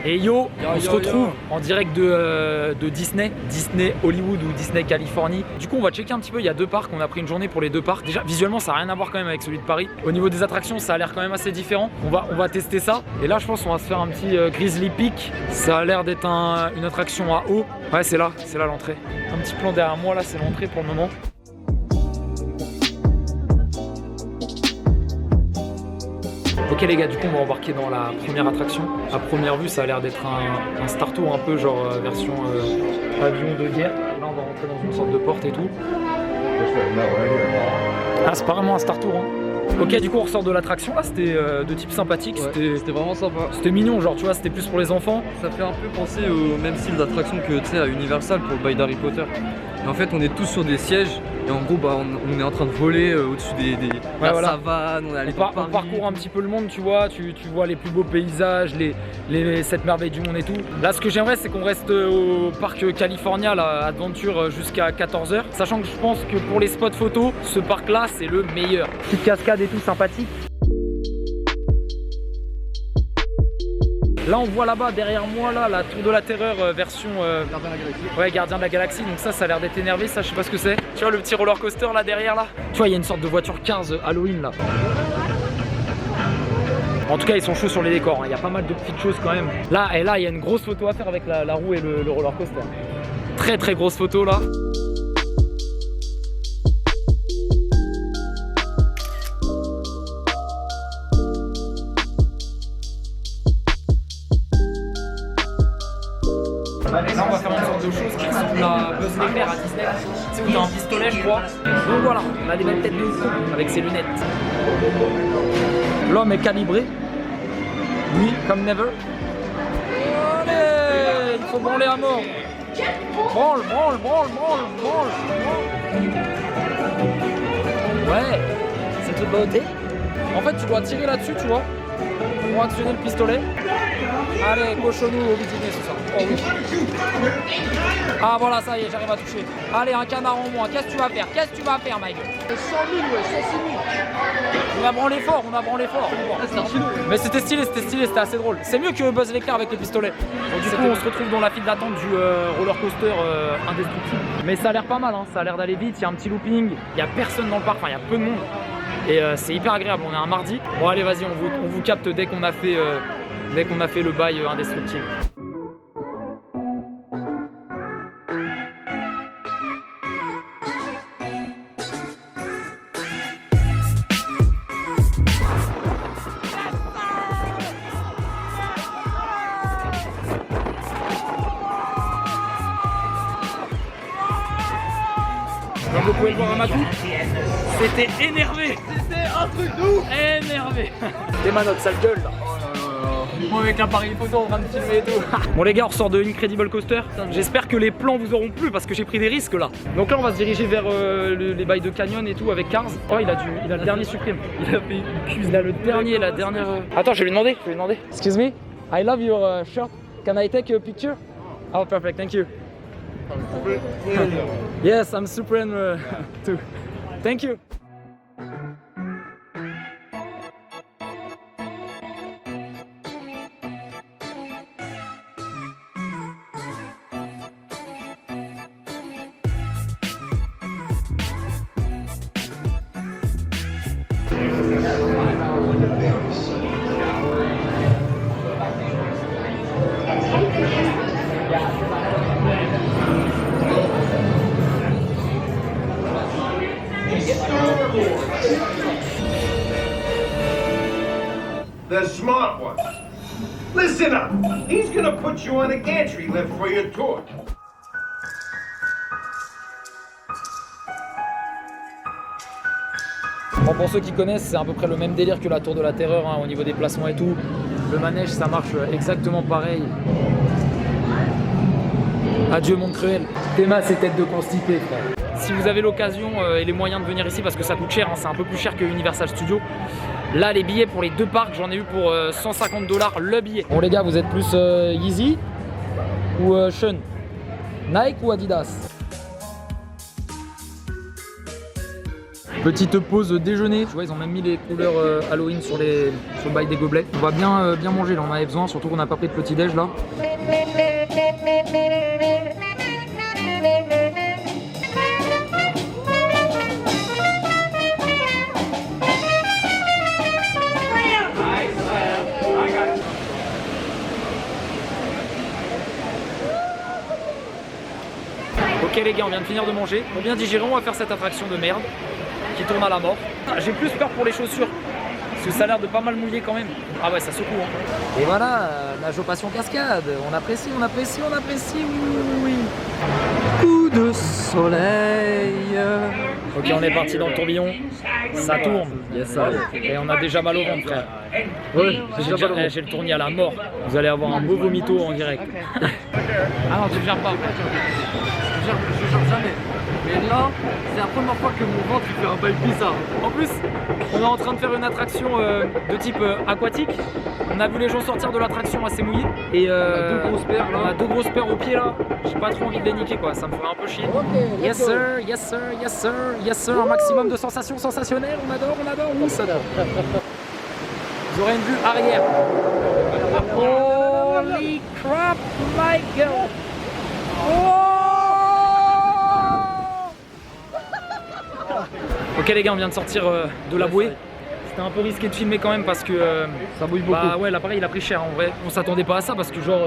Et on se retrouve en direct de Disney Hollywood ou Disney Californie. Du coup on va checker un petit peu, il y a 2 parcs, on a pris une journée pour les 2 parcs. Déjà visuellement ça n'a rien à voir quand même avec celui de Paris. Au niveau des attractions ça a l'air quand même assez différent. On va tester ça. Et là je pense qu'on va se faire un petit Grizzly Peak. Ça a l'air d'être une attraction à eau. Ouais c'est là l'entrée. Un petit plan derrière moi là, c'est l'entrée pour le moment. Ok les gars, du coup on va embarquer dans la première attraction. À première vue ça a l'air d'être un Star Tour un peu genre version avion de guerre. Là on va rentrer dans une sorte de porte et tout. Ah c'est pas vraiment un Star Tour hein. Ok du coup on ressort de l'attraction là, c'était de type sympathique, c'était vraiment sympa. C'était mignon genre tu vois, c'était plus pour les enfants. Ça fait un peu penser au même style d'attraction que tu sais à Universal pour le bail d'Harry Potter. Et en fait on est tous sur des sièges et en gros on est en train de voler au-dessus la savane, on est allé on parcourt un petit peu le monde tu vois, tu vois les plus beaux paysages, les 7 merveilles du monde et tout. Là ce que j'aimerais c'est qu'on reste au parc California là, Adventure jusqu'à 14 h. Sachant que je pense que pour les spots photos, ce parc là c'est le meilleur. Petite cascade et tout sympathique. Là on voit là-bas derrière moi là la Tour de la Terreur version Gardien de la Galaxie. Ouais, Gardien de la Galaxie, donc ça a l'air d'être énervé, ça je sais pas ce que c'est. Tu vois le petit roller coaster là derrière là. Tu vois il y a une sorte de voiture 15 Halloween là. En tout cas ils sont chauds sur les décors, il y a pas mal de petites choses quand même. Là il y a une grosse photo à faire avec la roue et le roller coaster. Très grosse photo là. Là on va faire une sorte de chose qui ressemble à Buzz l'éclair à Disney. Tu sais où t'as un pistolet je crois. Donc voilà, on a des belles têtes de fou avec ses lunettes. L'homme est calibré. Oui, comme never. Allez, il faut branler à mort. Branle. Ouais, c'est toute beauté. En fait tu dois tirer là-dessus tu vois, pour actionner le pistolet. Allez, cochonnou au business ce soir. Oh oui. Ah voilà, ça y est, j'arrive à toucher. Allez, un canard en moins. Qu'est-ce que tu vas faire, Mike? 100 000, ouais, 106 000. On a branlé fort. Mais c'était stylé, c'était assez drôle. C'est mieux que Buzz l'éclair avec le pistolet. Donc, du coup, on se retrouve dans la file d'attente du roller coaster indestructible. Mais ça a l'air pas mal, hein. Ça a l'air d'aller vite. Il y a un petit looping. Il y a personne dans le parc, enfin, il y a peu de monde. Et c'est hyper agréable. On est un mardi. Bon, allez, vas-y, on vous capte dès qu'on a fait le bail indestructible. Comme vous pouvez le voir à ma coupe, c'était énervé. C'était un truc de ouf. Énervé. T'es ma notre sale gueule là. Moi avec l'appareil photo en train de filmer et tout. Bon les gars, on ressort de Incredible Coaster. J'espère que les plans vous auront plu parce que j'ai pris des risques là. Donc là on va se diriger vers les bails de canyon et tout avec Cars. Oh il a le dernier Supreme. Il a le dernier, la dernière. Attends, je vais lui demander. Excuse me, I love your shirt. Can I take a picture? Oh perfect, thank you. Yes, I'm Supreme too. Thank you. The smart one. Listen up. He's gonna put you on a gantry lift for your tour. Bon, pour ceux qui connaissent, c'est à peu près le même délire que la Tour de la Terreur hein, au niveau des placements et tout. Le manège, ça marche exactement pareil. Adieu monde cruel. Théma, c'est tête de constipé, frère. Si vous avez l'occasion et les moyens de venir ici, parce que ça coûte cher, hein, c'est un peu plus cher que Universal Studios. Là, les billets pour les 2 parcs, j'en ai eu pour 150 $ le billet. Bon les gars, vous êtes plus Yeezy ou Sean? Nike ou Adidas? Petite pause déjeuner, tu vois, ils ont même mis les couleurs Halloween sur le bail des gobelets. On va bien manger, là on en avait besoin, surtout qu'on n'a pas pris de petit déj là. Ok les gars, on vient de finir de manger. Pour bien digérer, on va faire cette attraction de merde qui tourne à la mort. J'ai plus peur pour les chaussures, parce que ça a l'air de pas mal mouiller quand même. Ah ouais, ça secoue hein. Et voilà, nage au passion cascade. On apprécie, oui. Coup de soleil. Ok, on est parti dans le tourbillon. Ça tourne. Yes, ça. Et on a déjà mal au ventre, frère. Ouais, j'ai le tournis à la mort. Vous allez avoir un beau vomito en direct. Ah non, tu ne gères pas. Je gère jamais. Mais là, c'est la première fois que mon ventre il fait un bail bizarre. En plus, on est en train de faire une attraction de type aquatique. On a vu les gens sortir de l'attraction assez mouillés. Et on a deux grosses paires là. On a deux grosses paires aux pieds là. J'ai pas trop envie de les niquer quoi, ça me ferait un peu chier. Okay, yes sir, yes sir, yes sir, yes sir. Un maximum de sensations sensationnelles. On adore, oui ça adore. Vous aurez une vue arrière. Holy crap, my god. Oh. Ok les gars, on vient de sortir de la bouée. C'était un peu risqué de filmer quand même parce que ça mouille beaucoup. Bah ouais, l'appareil il a pris cher en vrai. On s'attendait pas à ça parce que genre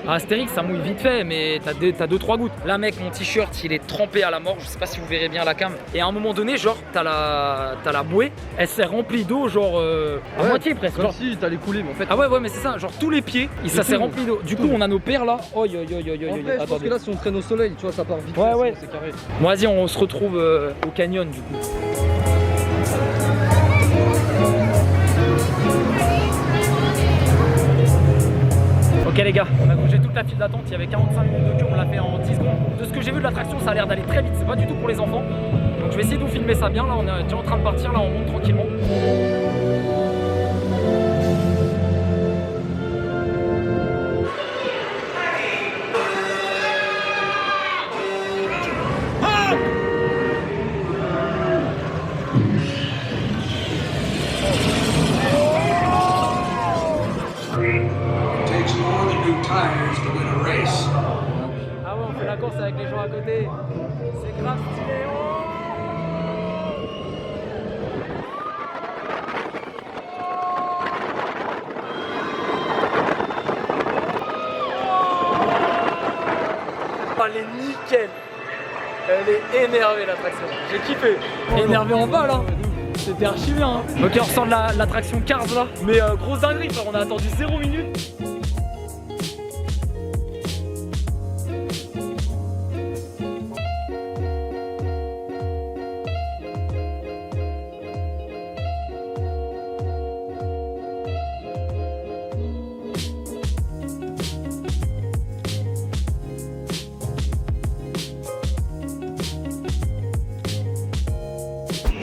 à Astérix ça mouille vite fait, mais t'as 2-3 gouttes. Là mec, mon t-shirt il est trempé à la mort. Je sais pas si vous verrez bien la cam. Et à un moment donné, genre t'as la bouée, elle s'est remplie d'eau genre à moitié presque. Comme si t'allais couler, mais en fait. Ah ouais mais c'est ça. Genre tous les pieds, ça s'est rempli d'eau. Du coup on a nos paires là. Oh yo. Je pense que là si on traîne au soleil, tu vois, ça part vite. Ouais. C'est carré. Bon vas-y, on se retrouve au canyon du coup. Ok les gars, on a bougé toute la file d'attente, il y avait 45 minutes de queue, on l'a fait en 10 secondes. De ce que j'ai vu de l'attraction, ça a l'air d'aller très vite, c'est pas du tout pour les enfants. Donc je vais essayer de vous filmer ça bien, là on est déjà en train de partir, là on monte tranquillement. Ah ouais, on fait la course avec les gens à côté. C'est grave stylé. Oh, elle est nickel. Elle est énervée l'attraction. J'ai kiffé. Énervé en bas là. C'était archi bien. Hein. Ok, on ressort de l'attraction Cars là. Mais grosse dinguerie, on a attendu 0 minute.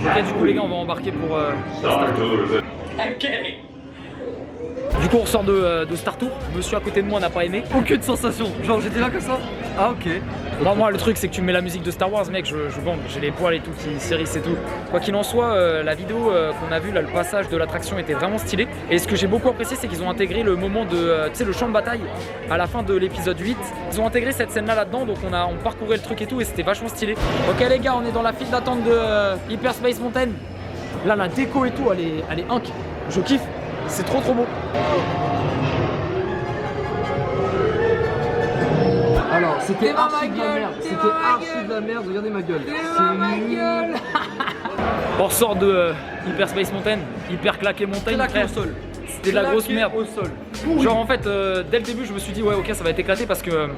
Ok, du coup les gars, on va embarquer pour Star Tour. Du coup on ressort de Star Tour. Monsieur à côté de moi n'a pas aimé. Aucune sensation. Genre j'étais là comme ça. Ah ok. Bon, moi le truc c'est que tu mets la musique de Star Wars mec, je bande, j'ai les poils et tout qui s'hérissent et tout. Quoi qu'il en soit, la vidéo qu'on a vue là, le passage de l'attraction était vraiment stylé. Et ce que j'ai beaucoup apprécié c'est qu'ils ont intégré le moment de, tu sais, le champ de bataille à la fin de l'épisode 8. Ils ont intégré cette scène là-dedans, donc on parcourait le truc et tout et c'était vachement stylé. Ok les gars, on est dans la file d'attente de Hyperspace Mountain. Là la déco et tout, elle est inc. Je kiffe, c'est trop beau. Alors, c'était archi de la merde. C'était archi de la merde. Regardez ma gueule. On ressort de Hyperspace Mountain, hyper claqué montagne. Claqué au sol. C'était de la grosse merde. Au sol. Genre en fait, dès le début, je me suis dit ouais, ok, ça va être éclaté parce que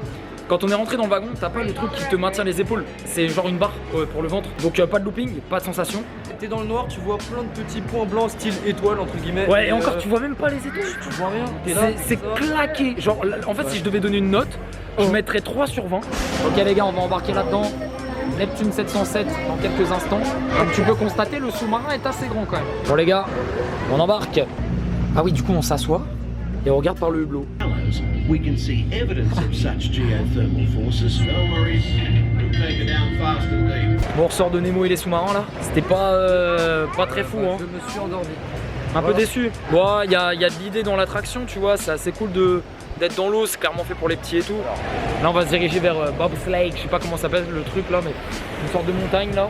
quand on est rentré dans le wagon, t'as pas le truc qui te maintient les épaules. C'est genre une barre pour le ventre. Donc pas de looping, pas de sensation. T'es dans le noir, tu vois plein de petits points blancs style étoile entre guillemets. Ouais, et encore, tu vois même pas les étoiles. Tu vois rien. T'es là. C'est claqué. Genre, en fait, si je devais donner une note, je mettrais 3 sur 20. Ok les gars, on va embarquer là-dedans. Neptune 707 dans quelques instants. Comme tu peux constater, le sous-marin est assez grand quand même. Bon les gars, on embarque. Ah oui, du coup on s'assoit et on regarde par le hublot. We can see evidence of such geothermal forces. No worries. take her down fast and deep. Bon, on ressort de Nemo et les sous-marins là. C'était pas très fou, hein. Je me suis endormi. Un peu déçu. Bon, il y a de l'idée dans l'attraction, tu vois. C'est assez cool d'être dans l'eau. C'est clairement fait pour les petits et tout. Là, on va se diriger vers Bob's Lake. Je sais pas comment ça s'appelle le truc là, mais une sorte de montagne là.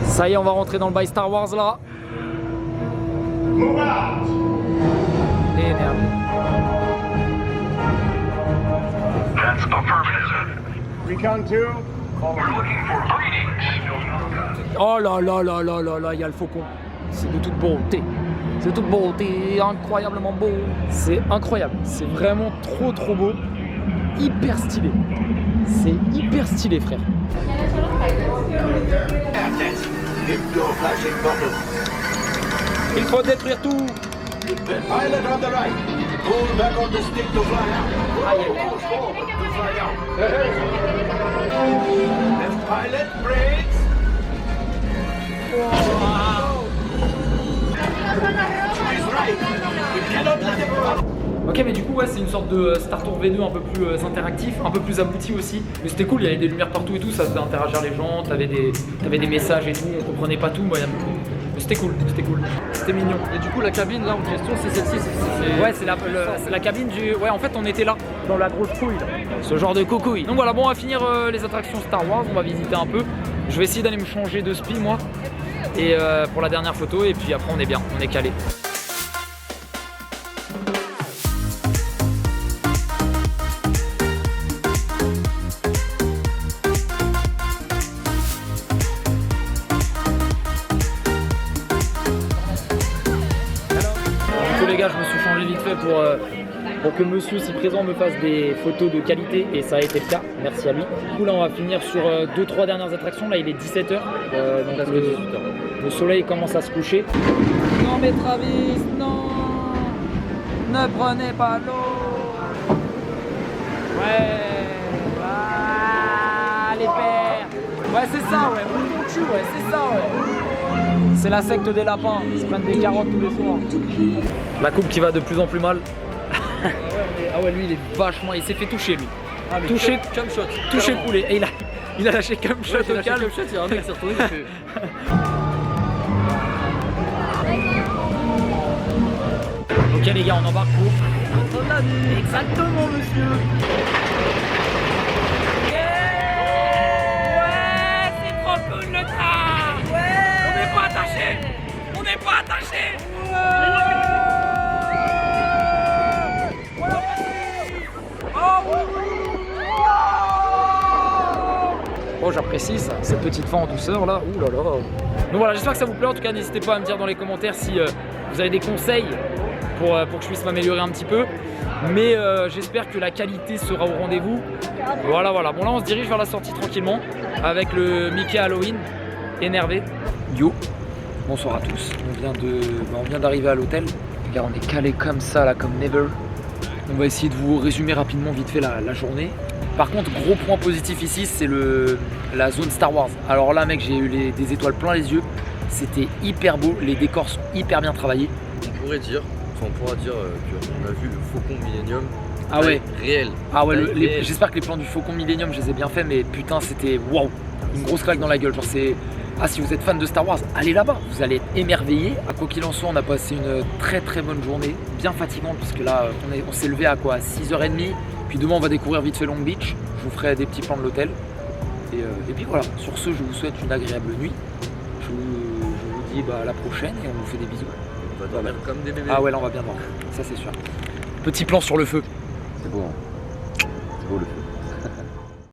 Ça y est, on va rentrer dans le bail Star Wars là. Move out! Et merde. That's affirmative. Recon 2, We're looking for greetings. Oh là là là là là là, il y a le faucon. C'est de toute beauté. C'est de toute beauté, incroyablement beau. C'est incroyable. C'est vraiment trop beau. Hyper stylé. C'est hyper stylé, frère. Il faut détruire tout. Pilot on the right. Pull back on the stick to fly out. Aïe, aïe. Push forward to fly out. Left pilot, brakes. He's right. We cannot let him run. Ok, mais du coup, ouais, c'est une sorte de Star Tour V2 un peu plus interactif, un peu plus abouti aussi. Mais c'était cool, il y avait des lumières partout et tout, ça faisait interagir les gens, t'avais des messages et tout, on comprenait pas tout, mais c'était cool, c'était mignon. Et du coup, la cabine là en question, c'est celle-ci. Ouais, c'est la cabine du. Ouais, en fait, on était là, dans la grosse couille, là. Ce genre de cocouille. Donc voilà, bon, on va finir les attractions Star Wars, on va visiter un peu. Je vais essayer d'aller me changer de spi, moi, et pour la dernière photo, et puis après, on est bien, on est calé. Les gars, je me suis changé vite fait pour que monsieur si présent me fasse des photos de qualité et ça a été le cas, merci à lui. Du coup là on va finir sur 2-3 dernières attractions, là il est 17h, donc le soleil commence à se coucher. Non mais Travis, non, ne prenez pas l'eau. Ouais, ah, les pères. Ouais c'est ça, ouais, roule ton cul, ouais, c'est ça, ouais. C'est la secte des lapins, ils se prennent des carottes tous les soirs. La coupe qui va de plus en plus mal. Ah ouais, lui il est vachement. Il s'est fait toucher lui. Ah, toucher, toucher coulé. Et il a lâché cum shot au calme. Il y a un mec qui s'est retourné qui fait... Ok les gars, on embarque pour exactement monsieur. Ouais, c'est trop cool le train. Ouais. On n'est pas attaché. Oh j'apprécie ça, cette petite fin en douceur là, ouh là là. Donc voilà, j'espère que ça vous plaît, en tout cas n'hésitez pas à me dire dans les commentaires si vous avez des conseils pour que je puisse m'améliorer un petit peu. Mais j'espère que la qualité sera au rendez-vous. Voilà, bon là on se dirige vers la sortie tranquillement avec le Mickey Halloween énervé. Yo, bonsoir à tous, on vient d'arriver à l'hôtel. Regarde, on est calé comme ça là, comme never. On va essayer de vous résumer rapidement vite fait la journée. Par contre, gros point positif ici, c'est la zone Star Wars. Alors là mec, j'ai eu des étoiles plein les yeux. C'était hyper beau, les décors sont hyper bien travaillés. On pourra dire qu'on a vu le Faucon Millennium. Ah ouais, réel. Ah ouais, j'espère que les plans du Faucon Millennium, je les ai bien faits, mais putain, c'était waouh, une grosse claque dans la gueule. Genre c'est, si vous êtes fan de Star Wars, allez là-bas, vous allez être émerveillés. À quoi qu'il en soit, on a passé une très bonne journée, bien fatigante, parce que là, on s'est levé à quoi, 6h30. Puis demain, on va découvrir vite fait Long Beach. Je vous ferai des petits plans de l'hôtel. Et puis voilà. Sur ce, je vous souhaite une agréable nuit. Je vous dis à la prochaine et on vous fait des bisous. On va dormir comme des bébés. Ah ouais, là on va bien dormir, ça c'est sûr. Petit plan sur le feu. C'est beau, hein. C'est beau le feu.